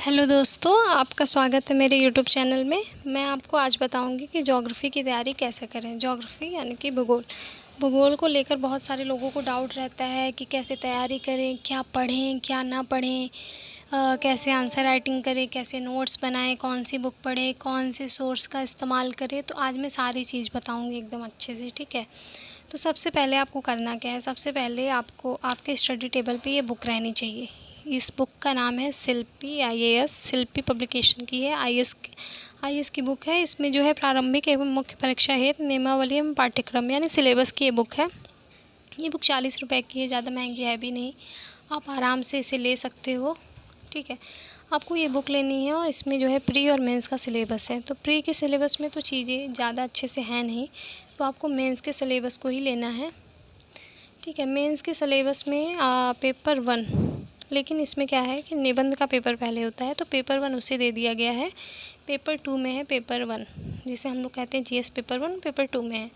Hello दोस्तों, आपका स्वागत है मेरे यूट्यूब चैनल में। मैं आपको आज बताऊंगी कि ज्योग्राफ़ी की तैयारी कैसे करें। ज्योग्राफ़ी यानी कि भूगोल। भूगोल को लेकर बहुत सारे लोगों को डाउट रहता है कि कैसे तैयारी करें, क्या पढ़ें, क्या ना पढ़ें, कैसे आंसर राइटिंग करें, कैसे नोट्स बनाएं, कौन सी बुक पढ़ें, कौन से सोर्स का इस्तेमाल करें। तो आज मैं सारी चीज़ बताऊँगी एकदम अच्छे से, ठीक है। तो सबसे पहले आपको करना क्या है, सबसे पहले आपको आपके स्टडी टेबल पे ये बुक रहनी चाहिए। इस बुक का नाम है शिल्पी आईएएस। शिल्पी पब्लिकेशन की है, आईएएस की बुक है। इसमें जो है प्रारंभिक एवं मुख्य परीक्षा हेतु नियमावली एवं पाठ्यक्रम यानी सिलेबस की ये बुक है। ये बुक 40 रुपए की है, ज़्यादा महंगी है भी नहीं, आप आराम से इसे ले सकते हो, ठीक है। आपको ये बुक लेनी है और इसमें जो है प्री और मेंस का सिलेबस है। तो प्री के सिलेबस में तो चीज़ें ज़्यादा अच्छे से हैं नहीं, तो आपको मेंस के सिलेबस को ही लेना है, ठीक है। मेंस के सिलेबस में पेपर 1, लेकिन इसमें क्या है कि निबंध का पेपर पहले होता है, तो पेपर 1 उसे दे दिया गया है। पेपर 2 में है पेपर 1, जिसे हम लोग कहते हैं जीएस पेपर 1, पेपर 2 में है,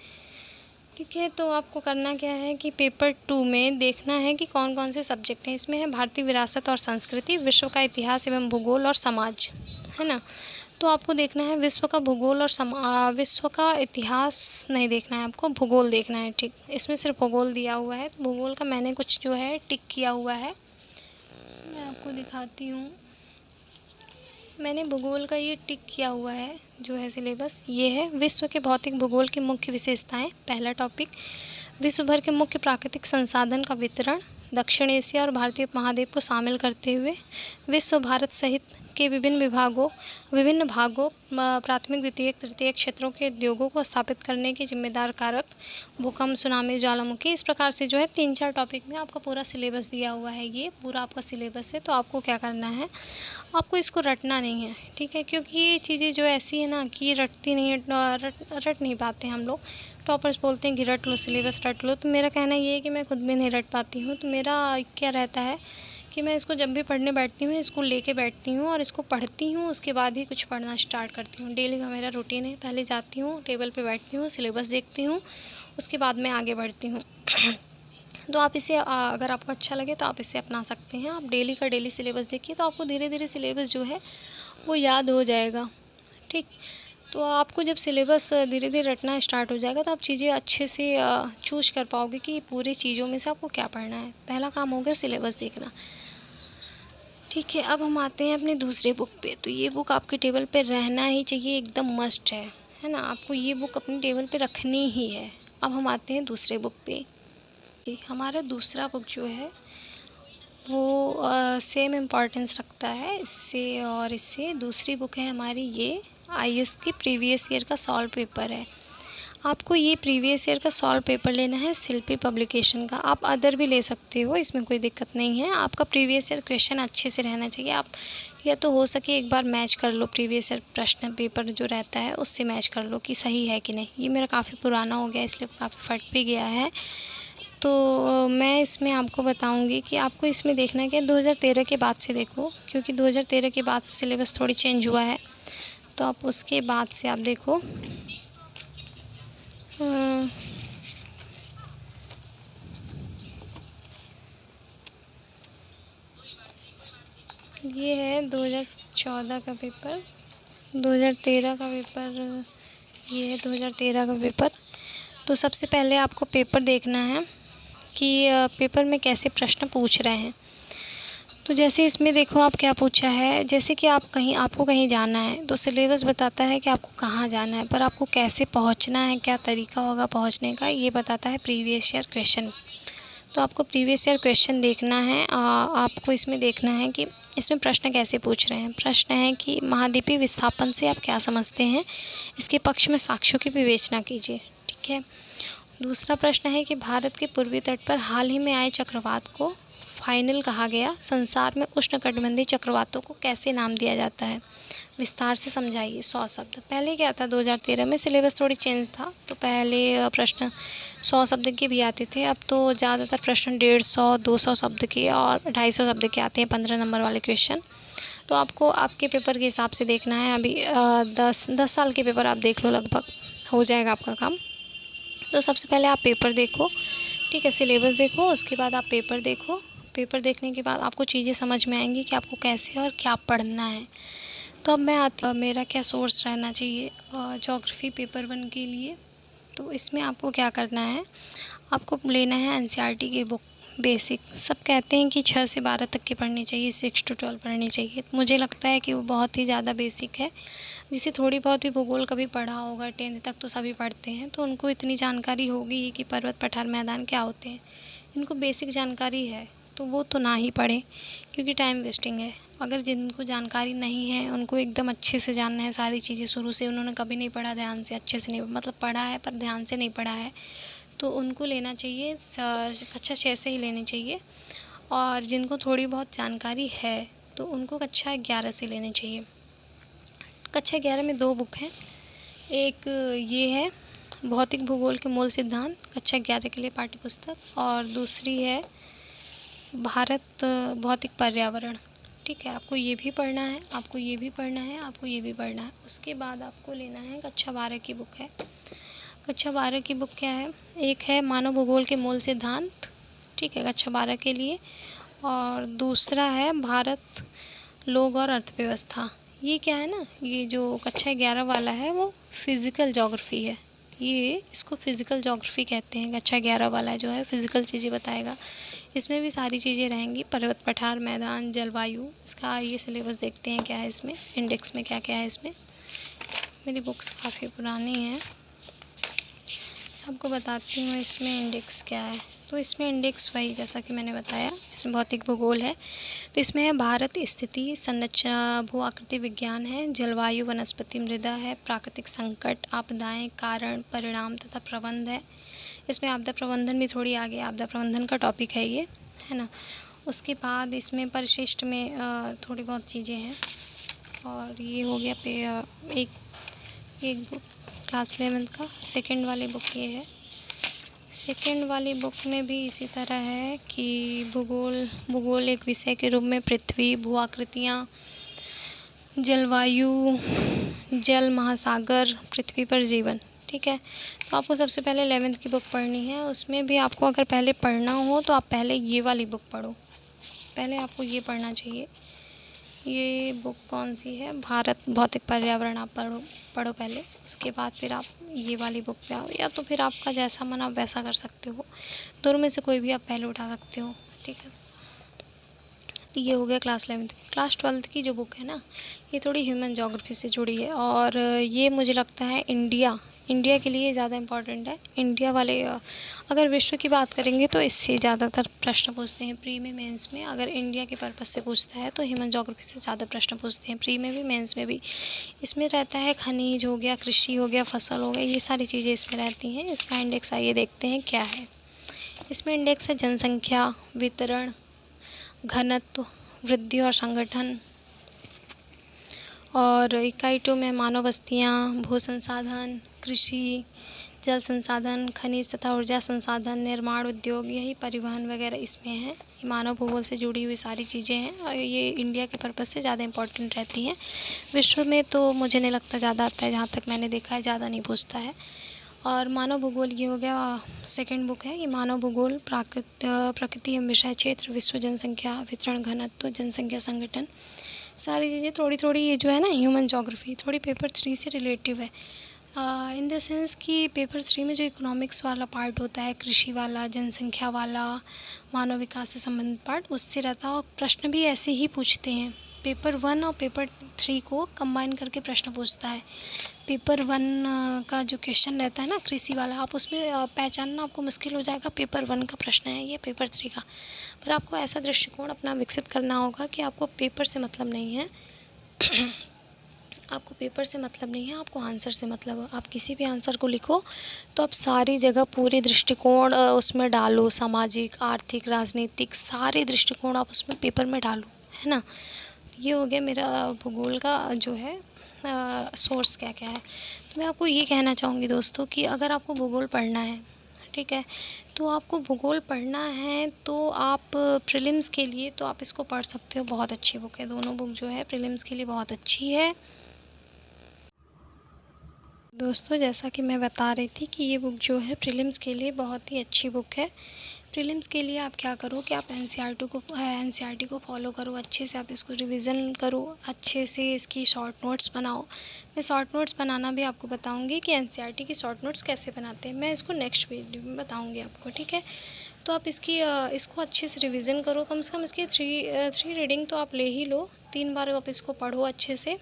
ठीक है। तो आपको करना क्या है कि पेपर 2 में देखना है कि कौन कौन से सब्जेक्ट हैं। इसमें है भारतीय विरासत और संस्कृति, विश्व का इतिहास एवं भूगोल और समाज, है ना। तो आपको देखना है विश्व का भूगोल और विश्व का इतिहास नहीं देखना है, आपको भूगोल देखना है, ठीक। इसमें सिर्फ भूगोल दिया हुआ है, तो भूगोल का मैंने कुछ जो है टिक किया हुआ है, मैं आपको दिखाती हूँ। मैंने भूगोल का ये टिक किया हुआ है, जो है सिलेबस ये है। विश्व के भौतिक भूगोल की मुख्य विशेषताएं, पहला टॉपिक। विश्व भर के मुख्य प्राकृतिक संसाधन का वितरण, दक्षिण एशिया और भारतीय उपमहाद्वीप को शामिल करते हुए विश्व भारत सहित के विभिन्न भागों प्राथमिक द्वितीयक तृतीयक क्षेत्रों के उद्योगों को स्थापित करने के जिम्मेदार कारक, भूकंप, सुनामी, ज्वालामुखी। इस प्रकार से जो है 3-4 टॉपिक में आपका पूरा सिलेबस दिया हुआ है। ये पूरा आपका सिलेबस है। तो आपको क्या करना है, आपको इसको रटना नहीं है, ठीक है, क्योंकि ये चीज़ें जो ऐसी है ना कि रटती नहीं है, रट नहीं पाते हम लोग। टॉपर्स बोलते हैं कि रट लो सिलेबस, रट लो। तो मेरा कहना ये है कि मैं खुद भी नहीं रट पाती हूँ। तो मेरा क्या रहता है कि मैं इसको जब भी पढ़ने बैठती हूँ, इसको लेके बैठती हूँ और इसको पढ़ती हूँ, उसके बाद ही कुछ पढ़ना स्टार्ट करती हूँ। डेली का मेरा रूटीन है, पहले जाती हूँ टेबल पे बैठती हूँ, सिलेबस देखती हूँ, उसके बाद मैं आगे बढ़ती हूँ। तो आप इसे अगर आपको अच्छा लगे तो आप इसे अपना सकते हैं। आप डेली का डेली सिलेबस देखिए, तो आपको धीरे धीरे सिलेबस जो है वो याद हो जाएगा, ठीक। तो आपको जब सिलेबस धीरे धीरे रटना स्टार्ट हो जाएगा, तो आप चीज़ें अच्छे से चूज कर पाओगे कि पूरी चीज़ों में से आपको क्या पढ़ना है। पहला काम हो गया सिलेबस देखना, ठीक है। अब हम आते हैं अपनी दूसरी बुक पे। तो ये बुक आपके टेबल पे रहना ही चाहिए, एकदम मस्ट है ना। आपको ये बुक अपनी टेबल पे रखनी ही है। अब हम आते हैं दूसरे बुक पे। हमारा दूसरा बुक जो है वो सेम इम्पॉर्टेंस रखता है इससे और इससे। दूसरी बुक है हमारी ये आईएएस की प्रीवियस ईयर का सॉल्व पेपर है। आपको ये प्रीवियस ईयर का सॉल्व पेपर लेना है शिल्पी पब्लिकेशन का। आप अदर भी ले सकते हो, इसमें कोई दिक्कत नहीं है। आपका प्रीवियस ईयर क्वेश्चन अच्छे से रहना चाहिए। आप या तो हो सके एक बार मैच कर लो, प्रीवियस ईयर प्रश्न पेपर जो रहता है उससे मैच कर लो कि सही है कि नहीं। ये मेरा काफ़ी पुराना हो गया, इसलिए काफ़ी फट भी गया है। तो मैं इसमें आपको बताऊंगी कि आपको इसमें देखना है कि 2013 के बाद से देखो, क्योंकि 2013 के बाद से सिलेबस थोड़ी चेंज हुआ है। तो आप उसके बाद से आप देखो। ये है 2014 का पेपर, 2013 का पेपर, ये है 2013 का पेपर। तो सबसे पहले आपको पेपर देखना है कि पेपर में कैसे प्रश्न पूछ रहे हैं। तो जैसे इसमें देखो आप क्या पूछा है, जैसे कि आपको कहीं जाना है, तो सिलेबस बताता है कि आपको कहाँ जाना है, पर आपको कैसे पहुँचना है, क्या तरीका होगा पहुँचने का, ये बताता है प्रीवियस ईयर क्वेश्चन। तो आपको प्रीवियस ईयर क्वेश्चन देखना है। आपको इसमें देखना है कि इसमें प्रश्न कैसे पूछ रहे हैं। प्रश्न है कि महाद्वीपीय विस्थापन से आप क्या समझते हैं, इसके पक्ष में साक्ष्यों की विवेचना कीजिए, ठीक है। दूसरा प्रश्न है कि भारत के पूर्वी तट पर हाल ही में आए चक्रवात को फाइनल कहा गया, संसार में उष्णकटिबंधीय चक्रवातों को कैसे नाम दिया जाता है, विस्तार से समझाइए, 100 शब्द। पहले क्या था, 2013 में सिलेबस थोड़ी चेंज था, तो पहले प्रश्न 100 शब्द के भी आते थे। अब तो ज़्यादातर प्रश्न 150, 200 शब्द के और 250 शब्द के आते हैं, 15 नंबर वाले क्वेश्चन। तो आपको आपके पेपर के हिसाब से देखना है। अभी 10 साल के पेपर आप देख लो, लगभग हो जाएगा आपका काम। तो सबसे पहले आप पेपर देखो, ठीक है, सिलेबस देखो, उसके बाद आप पेपर देखो। पेपर देखने के बाद आपको चीज़ें समझ में आएंगी कि आपको कैसे और क्या पढ़ना है। तो अब मैं आती मेरा क्या सोर्स रहना चाहिए ज्योग्राफी पेपर 1 के लिए। तो इसमें आपको क्या करना है, आपको लेना है एनसीईआरटी की बुक बेसिक। सब कहते हैं कि 6 से 12 तक की पढ़नी चाहिए, 6 to 12 पढ़नी चाहिए। मुझे लगता है कि वो बहुत ही ज़्यादा बेसिक है। जिसे थोड़ी बहुत भी भूगोल कभी पढ़ा होगा 10th तक तो सभी पढ़ते हैं, तो उनको इतनी जानकारी होगी ही कि पर्वत पठार मैदान क्या होते हैं। इनको बेसिक जानकारी है तो वो तो ना ही पढ़ें, क्योंकि टाइम वेस्टिंग है। अगर जिनको जानकारी नहीं है उनको एकदम अच्छे से जानना है सारी चीज़ें शुरू से, उन्होंने कभी नहीं पढ़ा ध्यान से, अच्छे से नहीं, मतलब पढ़ा है पर ध्यान से नहीं पढ़ा है, तो उनको लेना चाहिए कक्षा 6 से ही लेनी चाहिए। और जिनको थोड़ी बहुत जानकारी है तो उनको कक्षा 11 से लेनी चाहिए। कक्षा 11 में 2 बुक हैं। एक ये है भौतिक भूगोल के मूल सिद्धांत, कक्षा 11 के लिए पाठ्य पुस्तक, और दूसरी है भारत भौतिक पर्यावरण। ठीक है, आपको ये भी पढ़ना है, आपको ये भी पढ़ना है, आपको ये भी पढ़ना है। उसके बाद आपको लेना है कक्षा 12 की बुक है। कक्षा 12 की बुक क्या है, एक है मानव भूगोल के मूल सिद्धांत, ठीक है, कक्षा 12 के लिए, और दूसरा है भारत लोग और अर्थव्यवस्था। ये क्या है ना, ये जो कक्षा 11 वाला है वो फिज़िकल ज्योग्राफी है। ये इसको फिज़िकल ज्योग्राफी कहते हैं। कक्षा 11 वाला जो है फिज़िकल चीज़ें बताएगा। इसमें भी सारी चीज़ें रहेंगी, पर्वत पठार मैदान जलवायु। इसका ये सिलेबस देखते हैं क्या है इसमें, इंडेक्स में क्या क्या है इसमें। मेरी बुक्स काफ़ी पुरानी हैं, आपको बताती हूँ इसमें इंडेक्स क्या है। तो इसमें इंडेक्स वही जैसा कि मैंने बताया, इसमें भौतिक भूगोल है। तो इसमें है भारत स्थिति संरचना, भू आकृति विज्ञान है, जलवायु वनस्पति मृदा है, प्राकृतिक संकट, आपदाएं, कारण परिणाम तथा प्रबंध है। इसमें आपदा प्रबंधन भी थोड़ी आगे, आपदा प्रबंधन का टॉपिक है ये, है ना। उसके बाद इसमें परिशिष्ट में थोड़ी बहुत चीज़ें हैं। और ये हो गया एक बुक क्लास 11 का। सेकंड वाली बुक ये है। सेकंड वाली बुक में भी इसी तरह है कि भूगोल एक विषय के रूप में पृथ्वी, भू आकृतियाँ, जलवायु, जल, महासागर, पृथ्वी पर जीवन। ठीक है, तो आपको सबसे पहले 11th की बुक पढ़नी है। उसमें भी आपको अगर पहले पढ़ना हो तो आप पहले ये वाली बुक पढ़ो, पहले आपको ये पढ़ना चाहिए। ये बुक कौन सी है, भारत भौतिक पर्यावरण, आप पढ़ो पहले। उसके बाद फिर आप ये वाली बुक पे आओ, या तो फिर आपका जैसा मन आप वैसा कर सकते हो, दोनों में से कोई भी आप पहले उठा सकते हो। ठीक है, तो ये हो गया क्लास 11th। क्लास 12th की जो बुक है ना, ये थोड़ी ह्यूमन ज्योग्राफी से जुड़ी है, और ये मुझे लगता है इंडिया के लिए ज़्यादा इम्पोर्टेंट है। इंडिया वाले अगर विश्व की बात करेंगे तो इससे ज़्यादातर प्रश्न पूछते हैं प्री में, मेंस में। अगर इंडिया के पर्पस से पूछता है तो ह्यूमन ज्योग्राफी से ज़्यादा प्रश्न पूछते हैं, प्री में भी मेंस में भी। इसमें रहता है खनिज हो गया, कृषि हो गया, फसल हो गया, ये सारी चीज़ें इसमें रहती हैं। इसका इंडेक्स आइए देखते हैं क्या है। इसमें इंडेक्स है जनसंख्या, वितरण, घनत्व, वृद्धि और संगठन। और इकाई 2 में मानव बस्तियाँ, भू संसाधन, कृषि, जल संसाधन, खनिज तथा ऊर्जा संसाधन, निर्माण उद्योग, यही परिवहन वगैरह इसमें है। ये मानव भूगोल से जुड़ी हुई सारी चीज़ें हैं, और ये इंडिया के पर्पस से ज़्यादा इम्पोर्टेंट रहती हैं। विश्व में तो मुझे नहीं लगता ज़्यादा आता है, जहाँ तक मैंने देखा है ज़्यादा नहीं पूछता है। और मानव भूगोल ये हो गया सेकंड बुक है। ये मानव भूगोल, प्रकृति एवं विषय क्षेत्र, विश्व जनसंख्या, वितरण, घनत्व, जनसंख्या संगठन, सारी चीज़ें थोड़ी थोड़ी। ये जो है ना ह्यूमन ज्योग्राफी, थोड़ी पेपर 3 से रिलेटिव है, इन द सेंस कि पेपर 3 में जो इकोनॉमिक्स वाला पार्ट होता है, कृषि वाला, जनसंख्या वाला, मानव विकास से संबंधित पार्ट, उससे रहता है। और प्रश्न भी ऐसे ही पूछते हैं। पेपर 1 और पेपर 3 को कंबाइन करके प्रश्न पूछता है। पेपर 1 का जो क्वेश्चन रहता है ना कृषि वाला, आप उसमें पहचानना आपको मुश्किल हो जाएगा पेपर 1 का प्रश्न है ये पेपर 3 का। पर आपको ऐसा दृष्टिकोण अपना विकसित करना होगा कि आपको पेपर से मतलब नहीं है आपको पेपर से मतलब नहीं है, आपको आंसर से मतलब है। आप किसी भी आंसर को लिखो तो आप सारी जगह पूरे दृष्टिकोण उसमें डालो, सामाजिक, आर्थिक, राजनीतिक, सारे दृष्टिकोण आप उसमें पेपर में डालो, है ना। ये हो गया मेरा भूगोल का जो है सोर्स क्या क्या है। तो मैं आपको ये कहना चाहूँगी दोस्तों कि अगर आपको भूगोल पढ़ना है, ठीक है, तो आपको भूगोल पढ़ना है तो आप प्रीलिम्स के लिए तो आप इसको पढ़ सकते हो। बहुत अच्छी बुक है, दोनों बुक जो है प्रीलिम्स के लिए बहुत अच्छी है। दोस्तों जैसा कि मैं बता रही थी कि ये बुक जो है प्रीलिम्स के लिए बहुत ही अच्छी बुक है। प्रीलिम्स के लिए आप क्या करो कि आप एनसीईआरटी को फॉलो करो, अच्छे से आप इसको रिवीजन करो, अच्छे से इसकी शॉर्ट नोट्स बनाओ। मैं शॉर्ट नोट्स बनाना भी आपको बताऊंगी कि एनसीईआरटी की शॉर्ट नोट्स कैसे बनाते हैं, मैं इसको नेक्स्ट वीडियो में बताऊंगी आपको, ठीक है। तो आप इसको अच्छे से रिवीजन करो, कम से कम इसकी थ्री रीडिंग तो आप ले ही लो, 3 बार आप इसको पढ़ो अच्छे से।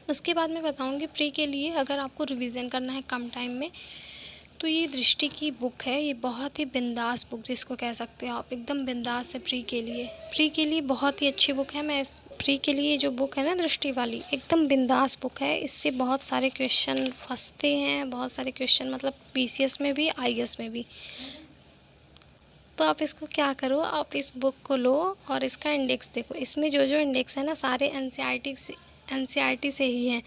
उसके बाद मैं बताऊंगी प्री के लिए अगर आपको रिवीजन करना है कम टाइम में, तो ये दृष्टि की बुक है। ये बहुत ही बिंदास बुक जिसको कह सकते हो आप, एकदम बिंदास है प्री के लिए बहुत ही अच्छी बुक है। मैं इस प्री के लिए जो बुक है ना दृष्टि वाली, एकदम बिंदास बुक है। इससे बहुत सारे क्वेश्चन फंसते हैं, बहुत सारे क्वेश्चन मतलब पीसीएस में भी, आईएएस में भी। तो आप इसको क्या करो, आप इस बुक को लो और इसका इंडेक्स देखो। इसमें जो जो इंडेक्स है ना सारे एनसीईआरटी से ही हैं।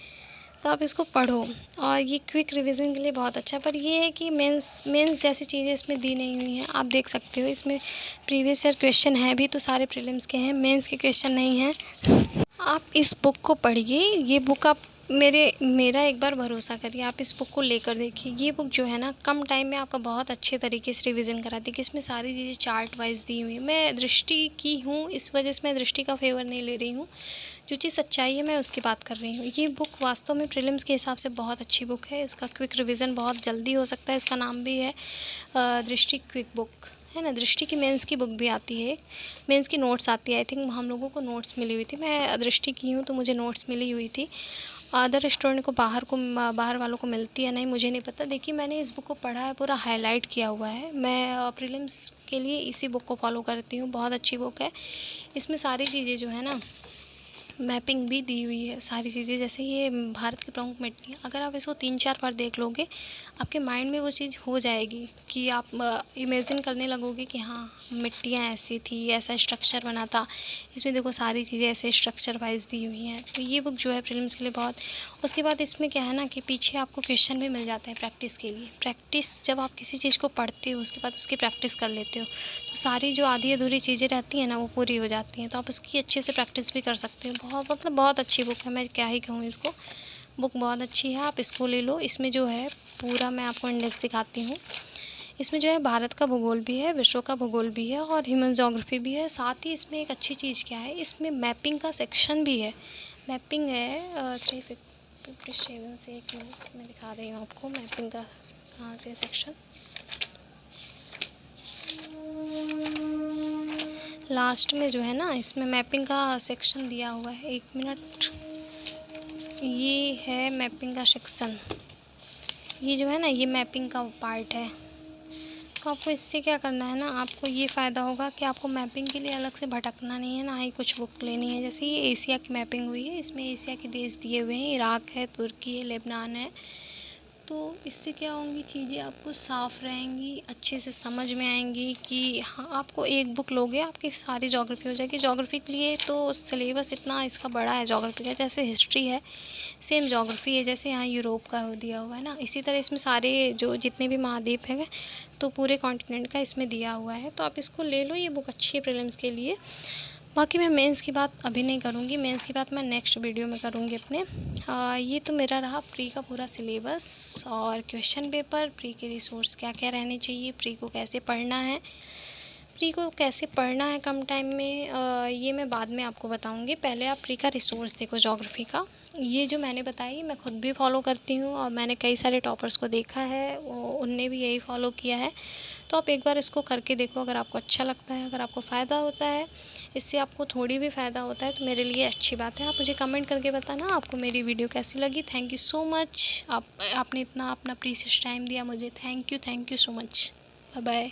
तो आप इसको पढ़ो और ये क्विक रिवीजन के लिए बहुत अच्छा है। पर ये है कि मेंस जैसी चीज़ें इसमें दी नहीं हुई हैं। आप देख सकते हो इसमें प्रीवियस ईयर क्वेश्चन है भी तो सारे प्रीलिम्स के हैं, मेंस के क्वेश्चन नहीं हैं। आप इस बुक को पढ़िए, ये बुक आप मेरा एक बार भरोसा करिए, आप इस बुक को लेकर देखिए। ये बुक जो है ना कम टाइम में आपका बहुत अच्छे तरीके से रिवीजन कराती है कि इसमें सारी चीज़ें चार्ट वाइज दी हुई हैं। मैं दृष्टि की हूँ, इस वजह से मैं दृष्टि का फेवर नहीं ले रही हूँ, जो चीज़ सच्चाई है मैं उसकी बात कर रही हूँ। ये बुक वास्तव में प्रीलिम्स के हिसाब से बहुत अच्छी बुक है। इसका क्विक रिवीजन बहुत जल्दी हो सकता है। इसका नाम भी है दृष्टि क्विक बुक, है ना। दृष्टि की मेंस की बुक भी आती है, मेंस की नोट्स आती है। आई थिंक हम लोगों को नोट्स मिली हुई थी, मैं दृष्टि की हूँ तो मुझे नोट्स मिली हुई थी। अदर स्टूडेंट को बाहर वालों को मिलती है नहीं, मुझे नहीं पता। देखिए मैंने इस बुक को पढ़ा है, पूरा हाईलाइट किया हुआ है। मैं प्रीलिम्स के लिए इसी बुक को फॉलो करती हूँ, बहुत अच्छी बुक है। इसमें सारी चीज़ें जो है ना मैपिंग भी दी हुई है, सारी चीज़ें। जैसे ये भारत की प्रमुख मिट्टियाँ, अगर आप इसको 3-4 बार देख लोगे आपके माइंड में वो चीज़ हो जाएगी कि आप इमेजिन करने लगोगे कि हाँ मिट्टियाँ ऐसी थी, ऐसा स्ट्रक्चर बना था। इसमें देखो सारी चीज़ें ऐसे स्ट्रक्चर वाइज दी हुई हैं। तो ये बुक जो है प्रीलिम्स के लिए बहुत। उसके बाद इसमें क्या है ना कि पीछे आपको क्वेश्चन भी मिल जाते हैं प्रैक्टिस के लिए। प्रैक्टिस जब आप किसी चीज़ को पढ़ते हो उसके बाद उसकी प्रैक्टिस कर लेते हो तो सारी जो आधी अधूरी चीज़ें रहती हैं ना वो पूरी हो जाती हैं। तो आप उसकी अच्छे से प्रैक्टिस भी कर सकते हो। बहुत अच्छी बुक है, मैं क्या ही कहूँ इसको। बुक बहुत अच्छी है, आप इसको ले लो। इसमें जो है पूरा मैं आपको इंडेक्स दिखाती हूँ। इसमें जो है भारत का भूगोल भी है, विश्व का भूगोल भी है और ह्यूमन ज्योग्राफी भी है। साथ ही इसमें एक अच्छी चीज़ क्या है, इसमें मैपिंग का सेक्शन भी है। मैपिंग है 357 से, एक मिनट मैं दिखा रही हूँ आपको मैपिंग का कहाँ से सेक्शन। लास्ट में जो है ना इसमें मैपिंग का सेक्शन दिया हुआ है, 1 मिनट। ये है मैपिंग का सेक्शन, ये जो है ना ये मैपिंग का पार्ट है। तो आपको इससे क्या करना है ना, आपको ये फ़ायदा होगा कि आपको मैपिंग के लिए अलग से भटकना नहीं है, ना ही कुछ बुक लेनी है। जैसे ये एशिया की मैपिंग हुई है, इसमें एशिया के देश दिए हुए हैं, इराक है, तुर्की है, लेबनान है। तो इससे क्या होंगी, चीज़ें आपको साफ़ रहेंगी, अच्छे से समझ में आएंगी कि हाँ आपको एक बुक लोगे आपकी सारी ज्योग्राफी हो जाएगी। ज्योग्राफी के लिए तो सिलेबस इतना इसका बड़ा है ज्योग्राफी का, जैसे हिस्ट्री है सेम ज्योग्राफी है, जैसे यहाँ यूरोप का दिया हुआ है ना, इसी तरह इसमें सारे जो जितने भी महाद्वीप हैं तो पूरे कॉन्टिनेंट का इसमें दिया हुआ है। तो आप इसको ले लो, ये बुक अच्छी है प्रीलिम्स के लिए। बाकी मैं मेंस की बात अभी नहीं करूँगी, मेंस की बात मैं नेक्स्ट वीडियो में करूँगी अपने। ये तो मेरा रहा प्री का पूरा सिलेबस और क्वेश्चन पेपर, प्री के रिसोर्स क्या क्या रहने चाहिए, प्री को कैसे पढ़ना है, प्री को कैसे पढ़ना है कम टाइम में, ये मैं बाद में आपको बताऊंगी। पहले आप प्री का रिसोर्स देखो ज्योग्राफी का। ये जो मैंने बताई मैं खुद भी फॉलो करती हूँ और मैंने कई सारे टॉपर्स को देखा है, उनने भी यही फॉलो किया है। तो आप एक बार इसको करके देखो, अगर आपको अच्छा लगता है, अगर आपको फ़ायदा होता है, इससे आपको थोड़ी भी फ़ायदा होता है तो मेरे लिए अच्छी बात है। आप मुझे कमेंट करके बताना आपको मेरी वीडियो कैसी लगी। थैंक यू सो मच, आपने इतना अपना प्रीशियस टाइम दिया मुझे। Thank you so much. Bye bye.